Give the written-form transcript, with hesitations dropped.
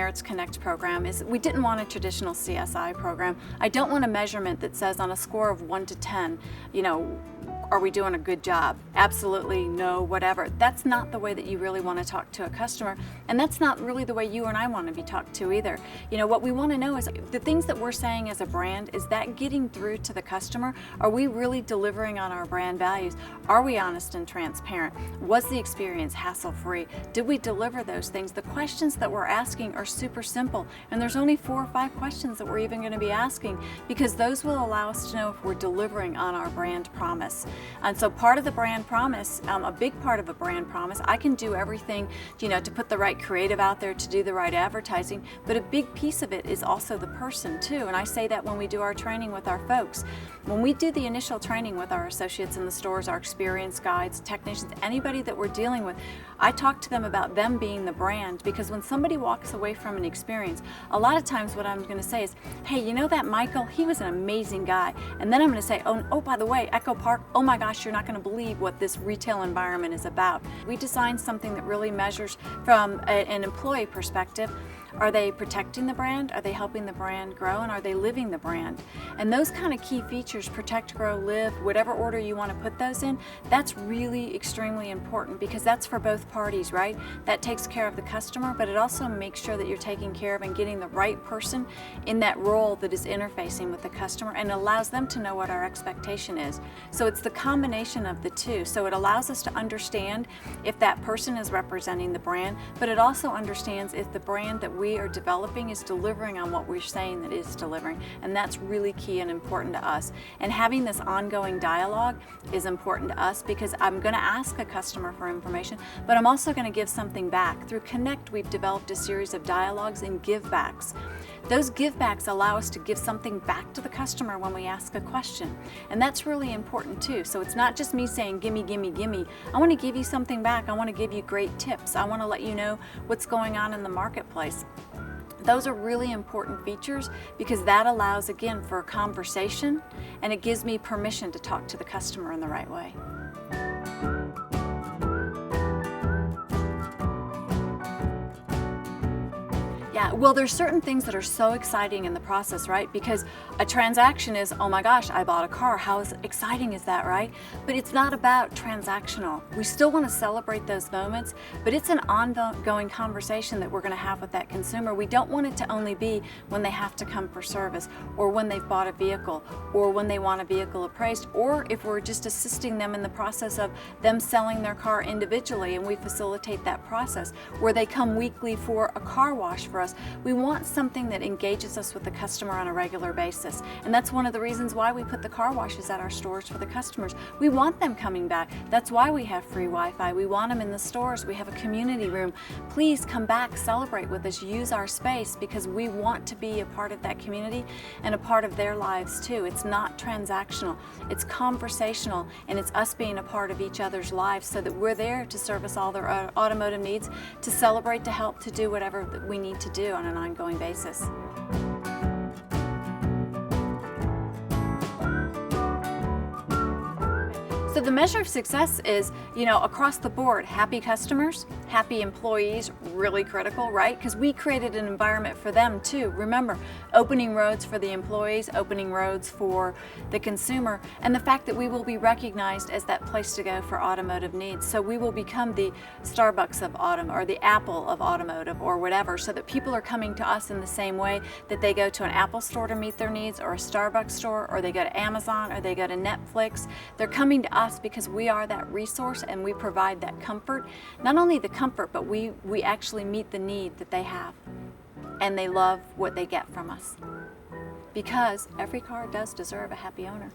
Merit's Connect program is we didn't want a traditional CSI program. I don't want a measurement that says on a score of 1 to 10, are we doing a good job? Absolutely, no, whatever. That's not the way that you really want to talk to a customer, and that's not really the way you and I want to be talked to either. What we want to know is the things that we're saying as a brand, is that getting through to the customer? Are we really delivering on our brand values? Are we honest and transparent? Was the experience hassle-free? Did we deliver those things? The questions that we're asking are super simple, and there's only 4 or 5 questions that we're even going to be asking, because those will allow us to know if we're delivering on our brand promise. And so part of the brand promise, a big part of a brand promise, I can do everything, to put the right creative out there, to do the right advertising, but a big piece of it is also the person too. And I say that when we do our training with our folks. When we do the initial training with our associates in the stores, our experienced guides, technicians, anybody that we're dealing with, I talk to them about them being the brand, because when somebody walks away from an experience, a lot of times what I'm going to say is, hey, that Michael, he was an amazing guy. And then I'm going to say, oh, by the way, Echo Park, oh my gosh, you're not going to believe what this retail environment is about. We designed something that really measures from an employee perspective. Are they protecting the brand? Are they helping the brand grow? And are they living the brand? And those kind of key features, protect, grow, live, whatever order you want to put those in, that's really extremely important, because that's for both parties, right? That takes care of the customer, but it also makes sure that you're taking care of and getting the right person in that role that is interfacing with the customer, and allows them to know what our expectation is. So it's the combination of the two. So it allows us to understand if that person is representing the brand, but it also understands if the brand that we are developing is delivering on what we're saying that is delivering. And that's really key and important to us. And having this ongoing dialogue is important to us, because I'm going to ask a customer for information, but I'm also going to give something back. Through Connect, we've developed a series of dialogues and give-backs. Those give-backs allow us to give something back to the customer when we ask a question. And that's really important too. So it's not just me saying, gimme, gimme, gimme. I want to give you something back. I want to give you great tips. I want to let you know what's going on in the marketplace. Those are really important features, because that allows, again, for a conversation, and it gives me permission to talk to the customer in the right way. Yeah, well, there's certain things that are so exciting in the process, right? Because a transaction is, oh my gosh, I bought a car. How exciting is that, right? But it's not about transactional. We still want to celebrate those moments, but it's an ongoing conversation that we're going to have with that consumer. We don't want it to only be when they have to come for service, or when they've bought a vehicle, or when they want a vehicle appraised, or if we're just assisting them in the process of them selling their car individually, and we facilitate that process, where they come weekly for a car wash for us. We want something that engages us with the customer on a regular basis. And that's one of the reasons why we put the car washes at our stores for the customers. We want them coming back. That's why we have free Wi-Fi. We want them in the stores. We have a community room. Please come back, celebrate with us, use our space, because we want to be a part of that community and a part of their lives too. It's not transactional. It's conversational, and it's us being a part of each other's lives, so that we're there to service all their automotive needs, to celebrate, to help, to do whatever that we need to do on an ongoing basis. So the measure of success is, across the board, happy customers, happy employees, really critical, right? Because we created an environment for them too. Remember, opening roads for the employees, opening roads for the consumer, and the fact that we will be recognized as that place to go for automotive needs. So we will become the Starbucks of autumn, or the Apple of automotive, or whatever, so that people are coming to us in the same way that they go to an Apple store to meet their needs, or a Starbucks store, or they go to Amazon, or they go to Netflix. They're coming to us because we are that resource, and we provide that comfort. Not only the comfort, but we actually meet the need that they have, and they love what they get from us, because every car does deserve a happy owner.